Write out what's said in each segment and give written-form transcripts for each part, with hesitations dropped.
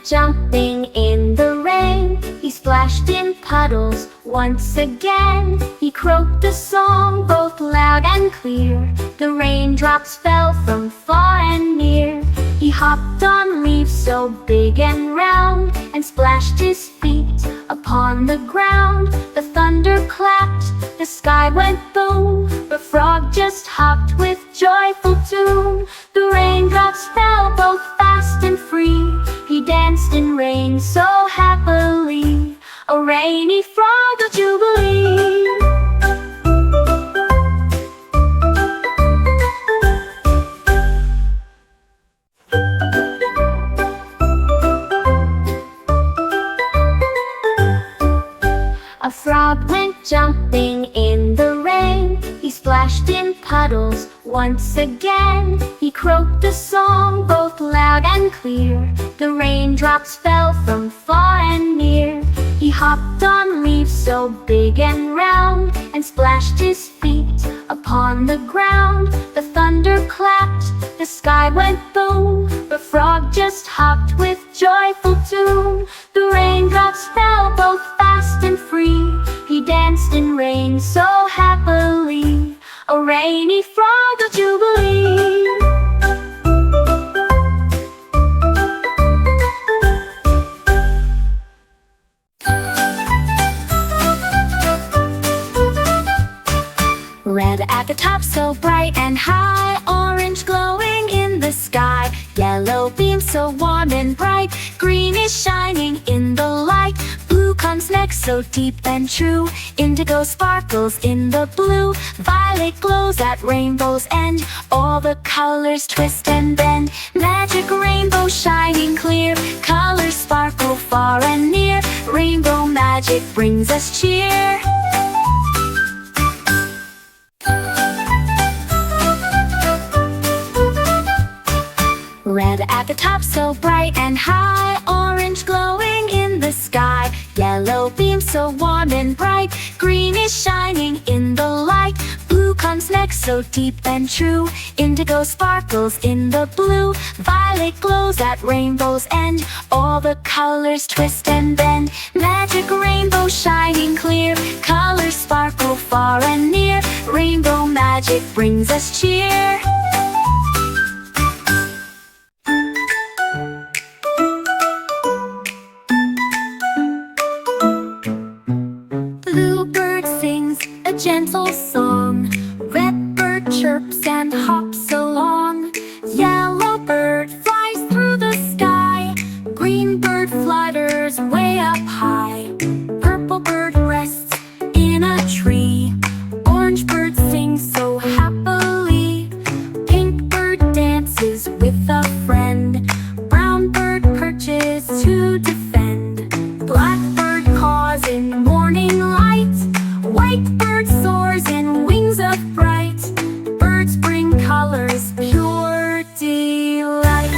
jumping in the rain. He splashed in puddles once again. He croaked a song both loud and clear. The raindrops fell from far and near. He hopped on leaves so big and round, and splashed his feet upon the ground. The thunder clapped, the sky went boom. The frog just hopped with joyful tune. The raindrops fell both fast and free. He danced in rain so happily, a rainy frog of jubilee. A frog went jumping in the rain. He splashed in puddles once again. He croaked a song both loud and clear. The raindrops fell from far and near. He hopped on leaves so big and round, and splashed his feet upon the ground. The thunder clapped, the sky went boom. The frog just hopped with joyful tune. The raindrops fell both fast and free. He danced in rain so happily, a rainy frog of jubilee. Red at the top, so bright and high. Orange glowing in the sky. Yellow beams so warm and bright. Green is shining in the light. Blue comes next, so deep and true. Indigo sparkles in the blue. Violet glows at rainbow's end. All the colors twist and bend. Magic rainbow shining clear. Colors sparkle far and near. Rainbow magic brings us cheer. Red at the top, so bright and high. Orange glowing in the sky. Yellow beams so warm and bright. Green is shining in the light. Blue comes next, so deep and true. Indigo sparkles in the blue. Violet glows at rainbow's end. All the colors twist and bend. Magic rainbow shining clear. Colors sparkle far and near. Rainbow magic brings us cheer. Bluebird sings a gentle song. Redbird chirps and hops along. Yellowbird flies through the sky. Greenbird flutters way up high. Purplebird rests in a tree. Orangebird sings so happily. Pinkbird dances with a friend. Brownbird perches to defend. Blackbird caws in morning light. Whitebird soars in wings of bright. Birds bring colors, pure delight.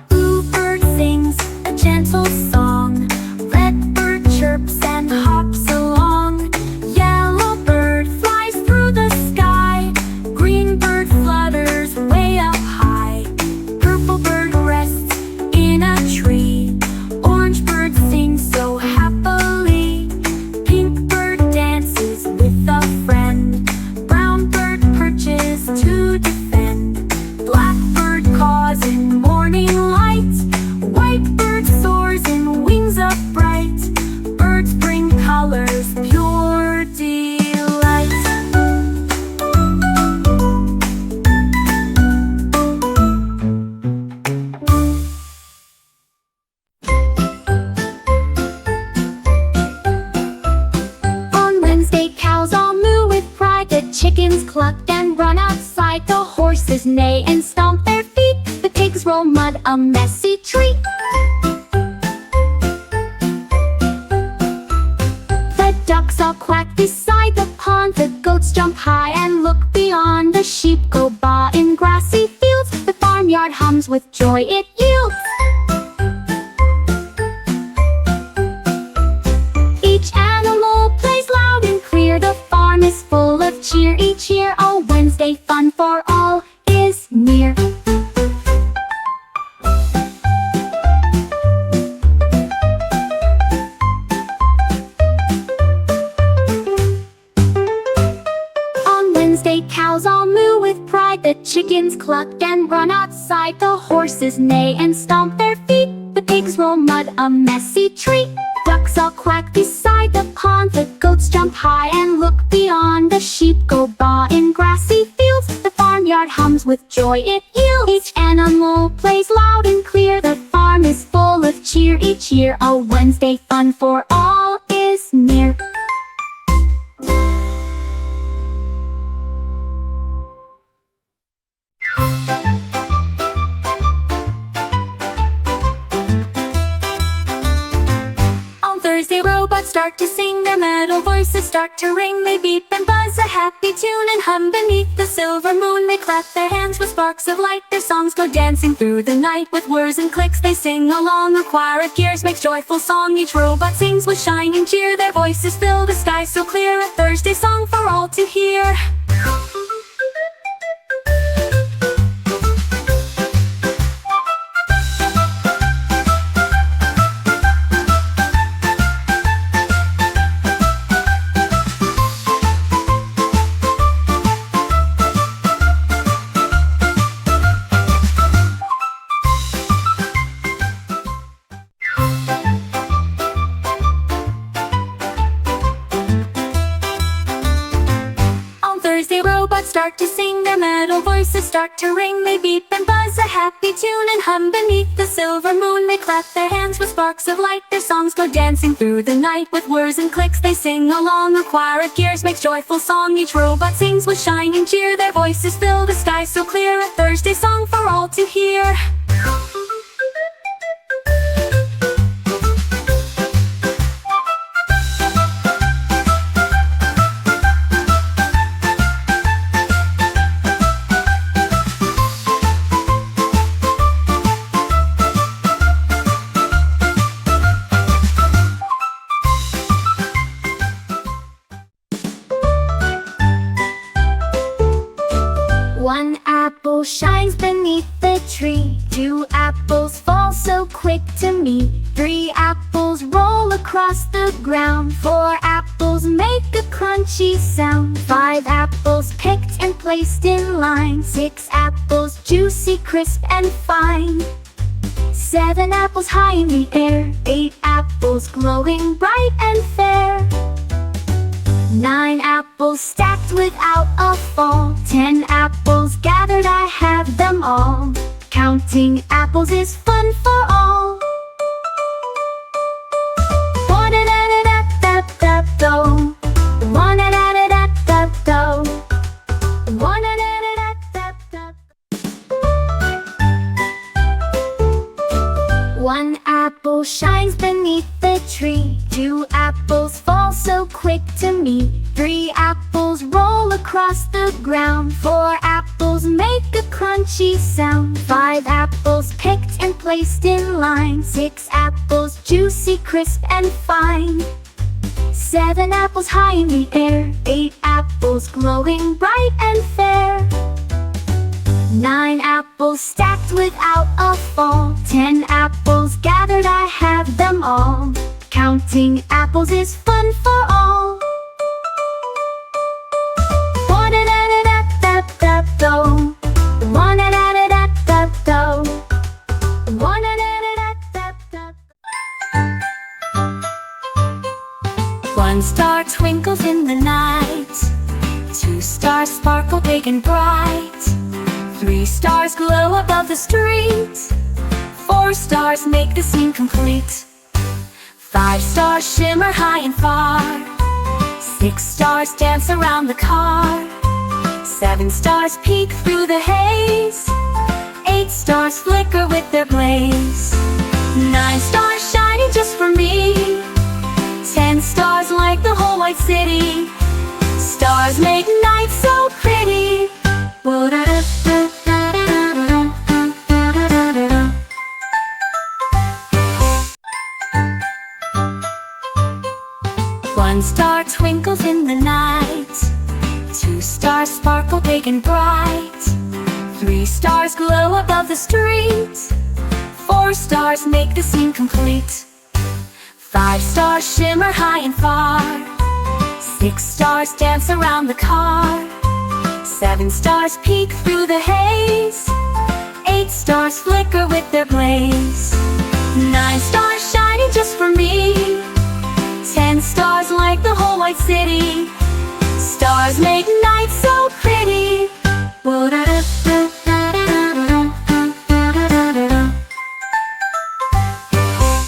Bluebird sings a gentle song. Redbird chirps and hops along. Yellowbird flies through the sky. Greenbird flutters way up high. Purplebird rests in a tree. Orangebird sings so happily. Pinkbird dances with a friend. Brownbird perches to defend. Blackbird caws in morning light. Whitebird soars in wings of bright. Birds bring colors, pure delight. On Wednesday, cows all moo with pride. The chickens cluck and run outside. The horses neigh and stomp their feet. The pigs roll mud, a messy treat. The ducks all quack beside the pond. The goats jump high and look beyond. The sheep go baa in grassy fields. The farmyard hums with joy it yields. for all is near. On Wednesday, cows all moo with pride. The chickens cluck and run outside. The horses neigh and stomp their feet. The pigs roll mud, a messy treat. Ducks all quack beside the pond. The goats jump high and look beyond. The sheep go baa in grassy fields. The farmyard hums with joy it yields. Each animal plays loud and clear. The farm is full of cheer each year. A Wednesday fun for all is near. Thursday, robots start to sing. Their metal voices start to ring. They beep and buzz a happy tune and hum beneath the silver moon. They clap their hands with sparks of light. Their songs go dancing through the night. With whirs and clicks they sing along. A choir of gears makes joyful song. Each robot sings with shining cheer. Their voices fill the sky so clear. A Thursday song for all to hear. Thursday, robots start to sing. Their metal voices start to ring. They beep and buzz a happy tune and hum beneath the silver moon. They clap their hands with sparks of light. Their songs go dancing through the night. With whirs and clicks they sing along. A choir of gears makes joyful song. Each robot sings with shining cheer. Their voices fill the sky so clear. A Thursday song for all to hear. One apple shines beneath the tree. 2 apples fall so quick to me. 3 apples roll across the ground. 4 apples make a crunchy sound. 5 apples picked and placed in line. 6 apples juicy, crisp and fine. 7 apples high in the air. 8 apples glowing bright and fair. 9 apples stacked without a fall. 10 apples gathered, I have them all. Counting apples is fun for all. One-a-da-da-da-da-da-do. One-a-da-da-da-da-do. One-a-da-da-da-da-da. 1 apple shines beneath the tree. 2 apples fall so quick to me. 3 apples roll across the ground. 4 apples make a crunchy sound. 5 apples picked and placed in line. 6 apples juicy, crisp and fine. 7 apples high in the air. 8 apples glowing bright and fair. 9 apples stacked without a fall. 10 apples gathered, I have them all. Counting apples is fun for all. One-a-da-da-da-da-da-do. One-a-da-da-da-da-do. One-a-da-da-da-da-da. 1 star twinkles in the night. 2 stars sparkle big and bright. 3 stars glow above the street. 4 stars make the scene complete. 5 stars shimmer high and far. 6 stars dance around the car. 7 stars peek through the haze. 8 stars flicker with their blaze. 9 stars shining just for me. 10 stars like the whole white city. Stars make night so pretty. One star twinkles in the night. 2 stars sparkle big and bright. 3 stars glow above the street. 4 stars make the scene complete. 5 stars shimmer high and far. 6 stars dance around the car. 7 stars peek through the haze. 8 stars flicker with their blaze. 9 stars shining just for me. 10 stars like the whole white city. Stars make night so pretty. Would I